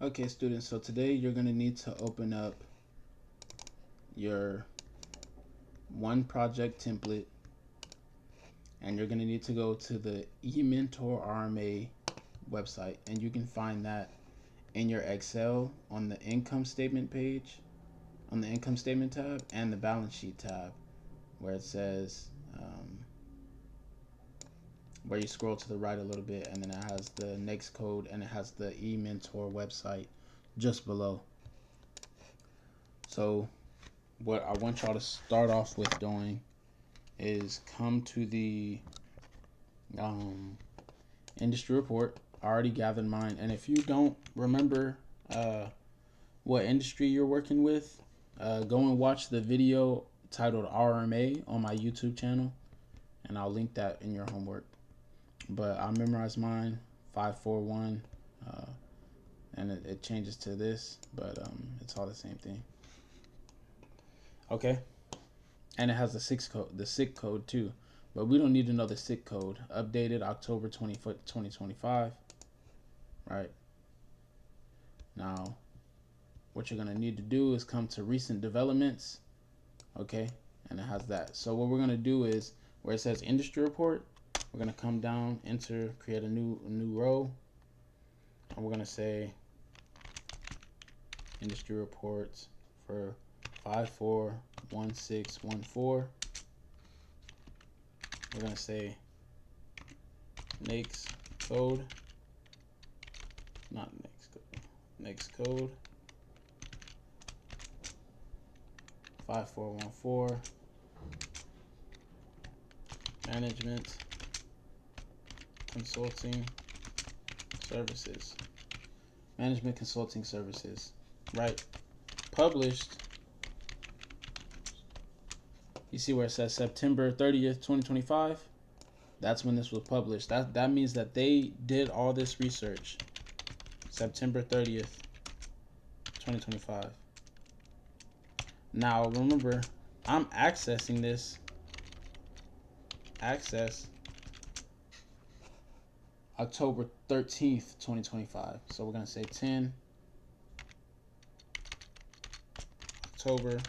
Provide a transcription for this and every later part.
Okay, students, so today you're going to need to open up your one project template, and you're going to need to go to the eMentor RMA website, and you can find that in your Excel on the income statement page, on the income statement tab, and the balance sheet tab, where it says, where you scroll to the right a little bit, and then it has the next code, and it has the eMentor website just below. So what I want y'all to start off with doing is come to the industry report. I already gathered mine, and if you don't remember what industry you're working with, go and watch the video titled RMA on my YouTube channel, and I'll link that in your homework. But I memorized mine 541, and it changes to this, but it's all the same thing. Okay, and it has the SIC code too, but we don't need to know the SIC code. Updated October 2025. Right now, what you're gonna need to do is come to recent developments. Okay, and it has that. So what we're gonna do is where it says industry report, we're gonna come down, enter, create a new row, and we're gonna say industry reports for 541614. We're gonna say NAICS code, not NAICS code 5414 management consulting services. Management consulting services. Right. Published. You see where it says September 30th, 2025? That's when this was published. That means that they did all this research. September 30th, 2025. Now remember, I'm accessing this. Access October 13th, 2025. So we're going to say 10 October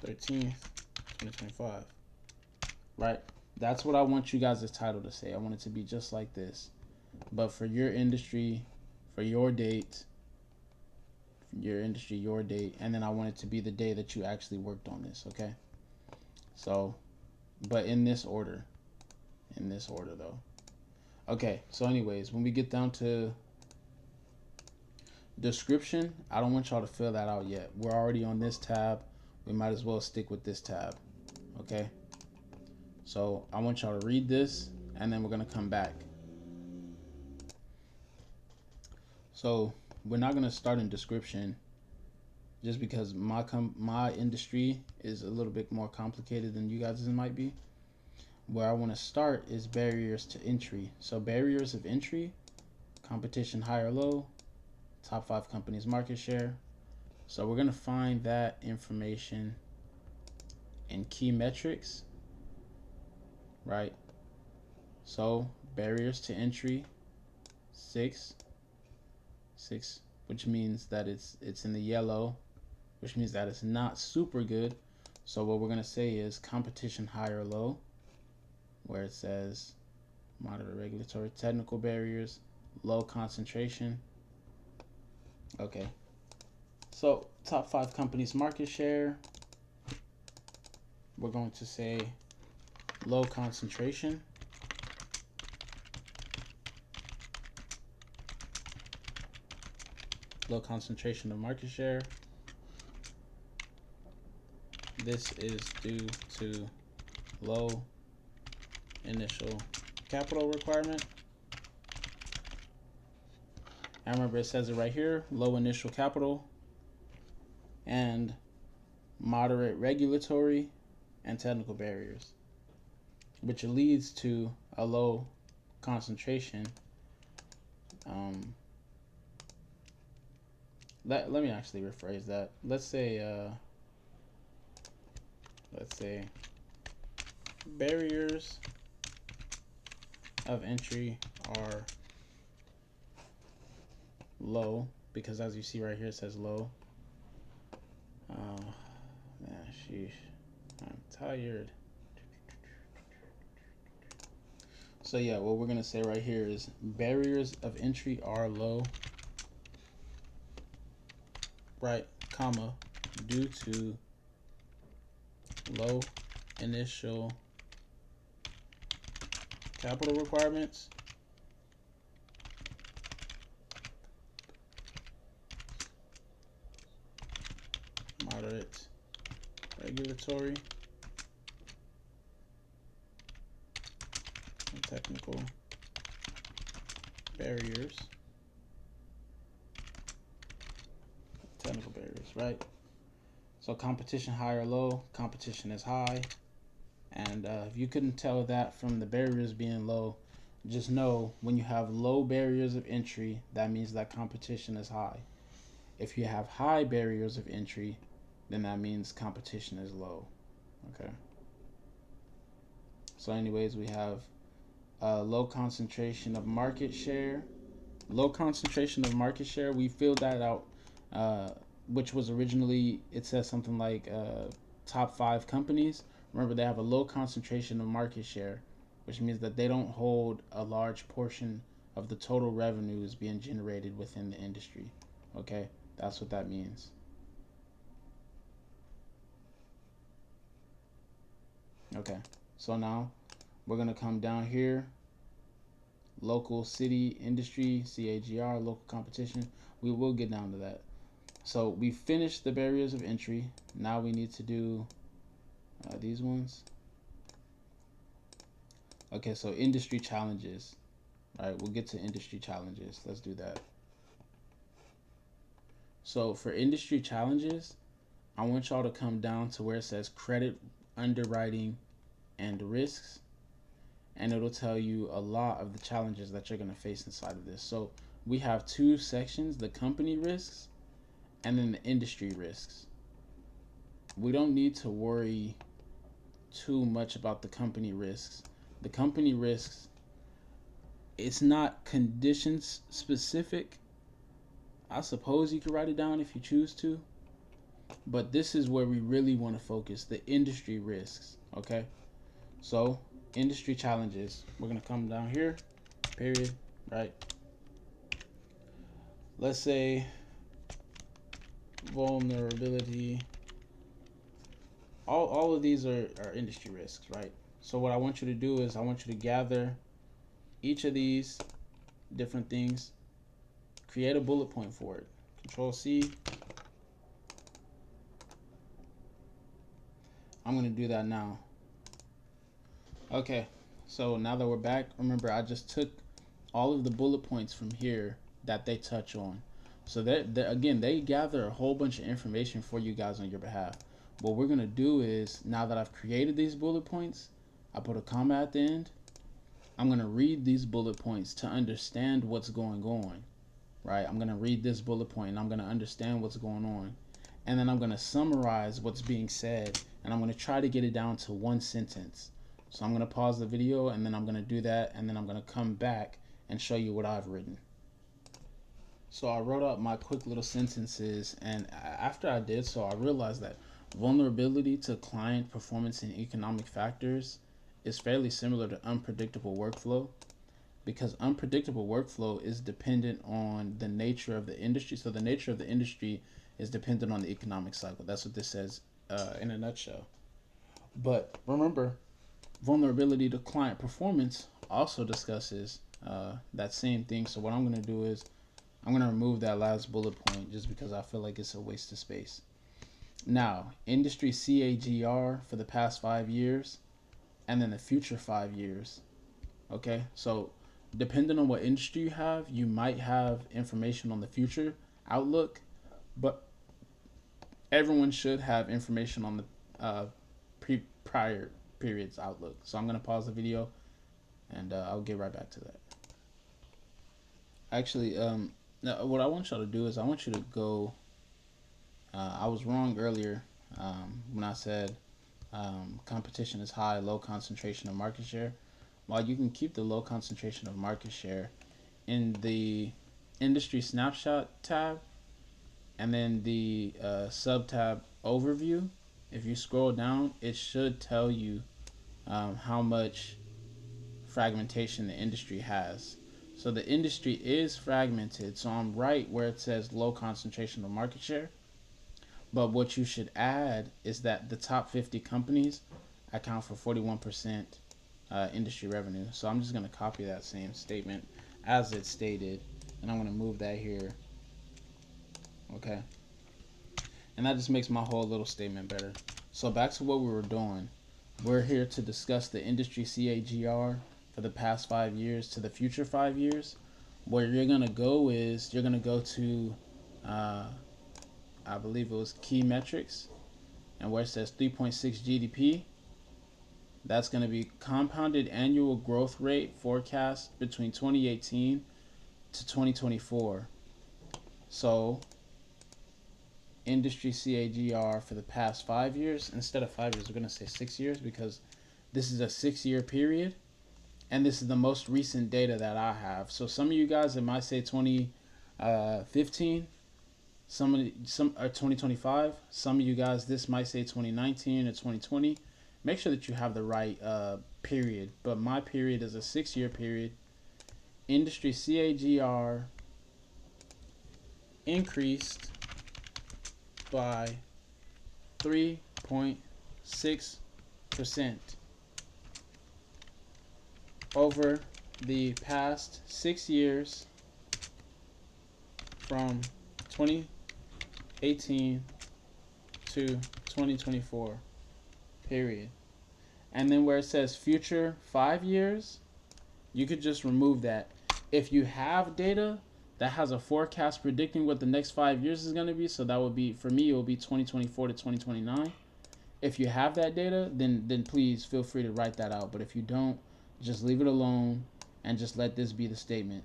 13th, 2025. Right? That's what I want you guys' title to say. I want it to be just like this. But for your industry, for your date, your date, and then I want it to be the day that you actually worked on this, okay? So, but in this order. In this order, though. Okay, so anyways, when we get down to description, I don't want y'all to fill that out yet. We're already on this tab. We might as well stick with this tab, okay? So I want y'all to read this, and then we're going to come back. So we're not going to start in description just because my industry is a little bit more complicated than you guys' might be. Where I want to start is barriers to entry. So barriers of entry, competition high or low, top 5 companies market share. So we're going to find that information in key metrics, right? So barriers to entry, 6, which means that it's in the yellow, which means that it's not super good. So what we're going to say is competition high or low, where it says moderate regulatory technical barriers, low concentration. Okay. So top 5 companies market share, we're going to say low concentration. Low concentration of market share. This is due to low initial capital requirement. And remember, it says it right here, low initial capital and moderate regulatory and technical barriers, which leads to a low concentration. Let me actually rephrase that. Let's say barriers of entry are low because as you see right here, it says low. Oh, man, sheesh. I'm tired. So yeah, what we're gonna say right here is barriers of entry are low, right, comma, due to low initial capital requirements, moderate regulatory and technical barriers. Technical barriers, right? So competition high or low, competition is high. And if you couldn't tell that from the barriers being low, just know when you have low barriers of entry, that means that competition is high. If you have high barriers of entry, then that means competition is low. Okay. So, anyways, we have low concentration of market share. Low concentration of market share, we filled that out, which was originally, it says something like top 5 companies. Remember, they have a low concentration of market share, which means that they don't hold a large portion of the total revenues being generated within the industry. Okay, that's what that means. Okay, so now we're gonna come down here, local city industry, CAGR, local competition. We will get down to that. So we finished the barriers of entry. Now we need to do these ones. Okay, so industry challenges. All right, we'll get to industry challenges. Let's do that. So for industry challenges, I want y'all to come down to where it says credit underwriting and risks, and it'll tell you a lot of the challenges that you're going to face inside of this. So we have 2 sections, the company risks and then the industry risks. We don't need to worry too much about the company risks. The company risks, it's not conditions specific. I suppose you could write it down if you choose to, but this is where we really want to focus, the industry risks. Okay, so industry challenges, we're going to come down here, period, right? Let's say vulnerability. All of these are industry risks, right? So what I want you to do is I want you to gather each of these different things, create a bullet point for it. Control C. I'm going to do that now. Okay, so now that we're back, remember I just took all of the bullet points from here that they touch on. So that again, they gather a whole bunch of information for you guys on your behalf. What we're gonna do is, now that I've created these bullet points, I put a comma at the end. I'm gonna read these bullet points to understand what's going on, right? I'm gonna read this bullet point and I'm gonna understand what's going on. And then I'm gonna summarize what's being said, and I'm gonna try to get it down to 1 sentence. So I'm gonna pause the video and then I'm gonna do that, and then I'm gonna come back and show you what I've written. So I wrote out my quick little sentences, and after I did so, I realized that vulnerability to client performance and economic factors is fairly similar to unpredictable workflow, because unpredictable workflow is dependent on the nature of the industry. So the nature of the industry is dependent on the economic cycle. That's what this says in a nutshell. But remember, vulnerability to client performance also discusses that same thing. So what I'm going to do is I'm going to remove that last bullet point just because I feel like it's a waste of space. Now, industry CAGR for the past 5 years and then the future 5 years. Okay, so depending on what industry you have, you might have information on the future outlook, but everyone should have information on the prior periods outlook. So I'm going to pause the video and I'll get right back to that. Actually, now what I want y'all to do is I want you to go. I was wrong earlier when I said competition is high, low concentration of market share. While you can keep the low concentration of market share in the industry snapshot tab, and then the sub tab overview, if you scroll down, it should tell you how much fragmentation the industry has. So the industry is fragmented. So I'm right where it says low concentration of market share. But what you should add is that the top 50 companies account for 41% industry revenue. So I'm just going to copy that same statement as it's stated, and I'm going to move that here. Okay. And that just makes my whole little statement better. So back to what we were doing. We're here to discuss the industry CAGR for the past 5 years to the future 5 years. Where you're going to go is you're going to go to, I believe it was key metrics, and where it says 3.6 GDP, that's going to be compounded annual growth rate forecast between 2018 to 2024. So industry CAGR for the past 5 years. Instead of 5 years, we're going to say 6 years because this is a 6-year period, and this is the most recent data that I have. So some of you guys, it might say 2015, some or 2025. Some of you guys, this might say 2019 or 2020. Make sure that you have the right period. But my period is a 6-year period. Industry CAGR increased by 3.6% over the past 6 years from 2018 to 2024 period. And then where it says future 5 years, you could just remove that. If you have data that has a forecast predicting what the next 5 years is going to be, so that would be, for me, it will be 2024 to 2029. If you have that data, then please feel free to write that out. But if you don't, just leave it alone and just let this be the statement.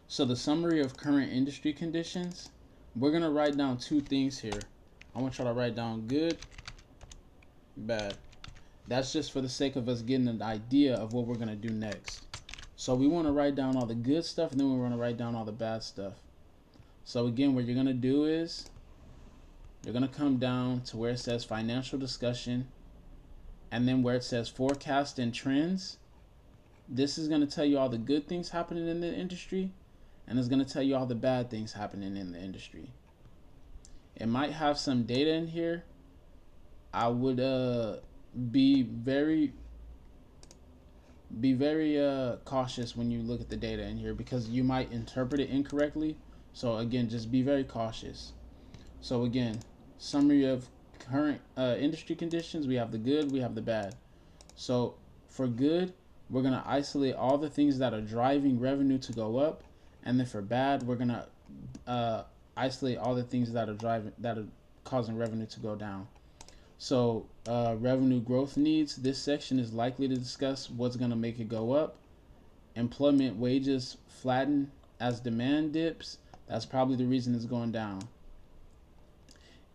So the summary of current industry conditions, we're going to write down 2 things here. I want y'all to write down good, bad. That's just for the sake of us getting an idea of what we're going to do next. So we want to write down all the good stuff, and then we want to write down all the bad stuff. So again, what you're going to do is you're going to come down to where it says financial discussion, and then where it says forecast and trends. This is going to tell you all the good things happening in the industry, and it's going to tell you all the bad things happening in the industry. It might have some data in here. I would be very cautious when you look at the data in here, because you might interpret it incorrectly. So again, just be very cautious. So again, summary of current industry conditions. We have the good, we have the bad. So for good, we're going to isolate all the things that are driving revenue to go up, and then for bad, we're going to isolate all the things that are causing revenue to go down. So revenue growth needs, this section is likely to discuss what's going to make it go up. Employment wages flatten as demand dips. That's probably the reason it's going down.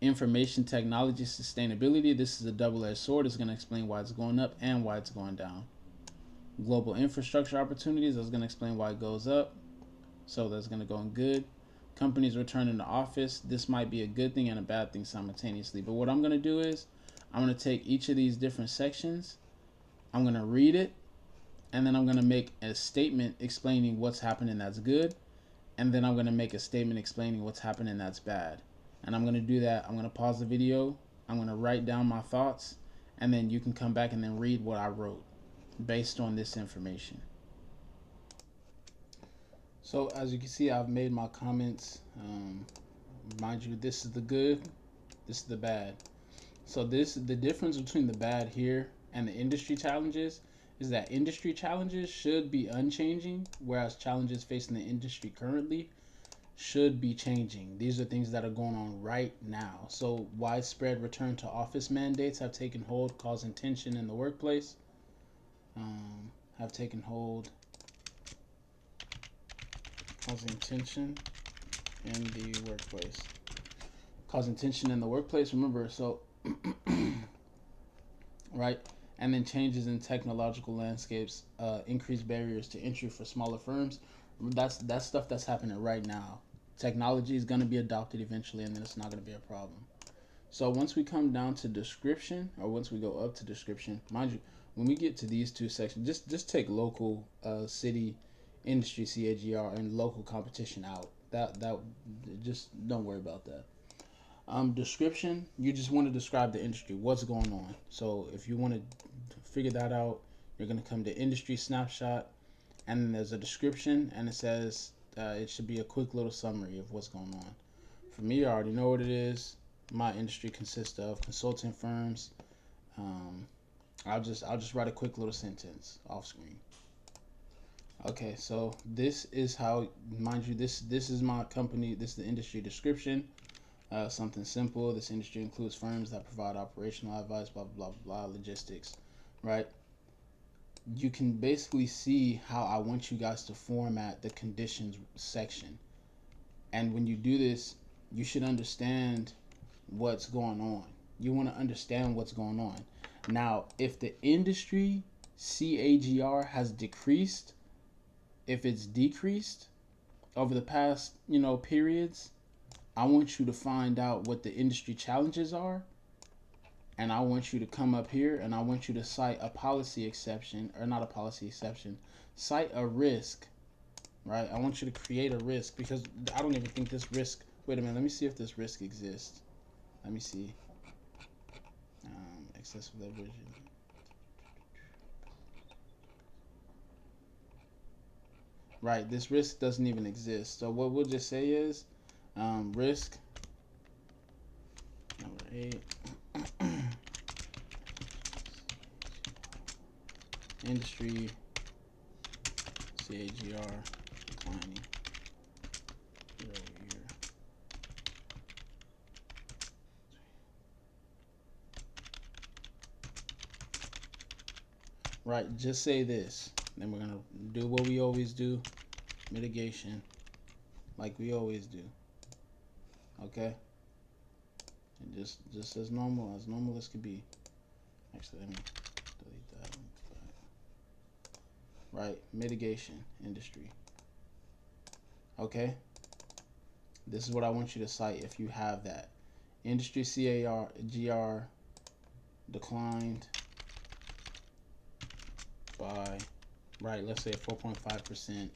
Information technology sustainability, this is a double-edged sword. It's going to explain why it's going up and why it's going down. Global infrastructure opportunities, that's going to explain why it goes up. So that's going to go in good. Companies returning to office, this might be a good thing and a bad thing simultaneously. But what I'm going to do is I'm going to take each of these different sections, I'm going to read it, and then I'm going to make a statement explaining what's happening that's good, and then I'm going to make a statement explaining what's happening that's bad. And I'm going to do that. I'm going to pause the video, I'm going to write down my thoughts, and then you can come back and then read what I wrote based on this information. So as you can see, I've made my comments. Mind you, this is the good, this is the bad. So the difference between the bad here and the industry challenges is that industry challenges should be unchanging, whereas challenges facing the industry currently should be changing. These are things that are going on right now. So widespread return to office mandates have taken hold, causing tension in the workplace. Causing tension in the workplace. Remember, so right, and then changes in technological landscapes, increased barriers to entry for smaller firms. That's stuff that's happening right now. Technology is going to be adopted eventually, and then it's not going to be a problem. So once we come down to description, or once we go up to description, mind you, when we get to these two sections, just take local, city, industry, CAGR, and local competition out. That just don't worry about that. Description, you just want to describe the industry, what's going on. So if you want to figure that out, you're going to come to industry snapshot, and then there's a description, and it says it should be a quick little summary of what's going on. For me, I already know what it is. My industry consists of consulting firms. Um, I'll just write a quick little sentence off screen. Okay, so this is how, mind you, this is my company. This is the industry description. Something simple. This industry includes firms that provide operational advice, blah blah blah, logistics, right? You can basically see how I want you guys to format the conditions section. And when you do this, you should understand what's going on. You want to understand what's going on. Now, if the industry CAGR has decreased, if it's decreased over the past, periods, I want you to find out what the industry challenges are, and I want you to come up here and I want you to cite a policy exception, or not a policy exception, cite a risk, right? I want you to create a risk, because I don't even think this risk, wait a minute, let me see if this risk exists. Let me see. Excessive leverage. Right, this risk doesn't even exist. So what we'll just say is risk number 8. Industry CAGR declining year over year. Right, just say this. Then we're gonna do what we always do, mitigation, like we always do. Okay, and just as normal as could be. Actually, let me delete that. Right, mitigation industry. Okay, this is what I want you to cite if you have that. Industry CAGR declined by, right, let's say 4.5%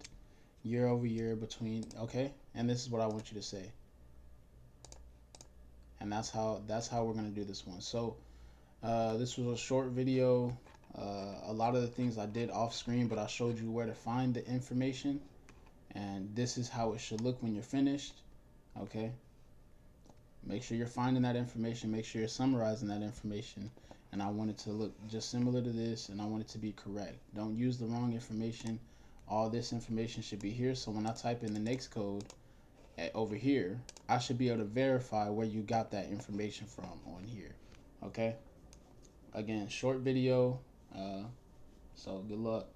year over year between, okay, and this is what I want you to say. And that's how we're going to do this one. So this was a short video. A lot of the things I did off screen, but I showed you where to find the information, and this is how it should look when you're finished. Okay, make sure you're finding that information, make sure you're summarizing that information, and I want it to look just similar to this, and I want it to be correct. Don't use the wrong information. All this information should be here, so when I type in the next code over here, I should be able to verify where you got that information from on here. Okay, again, short video, so good luck.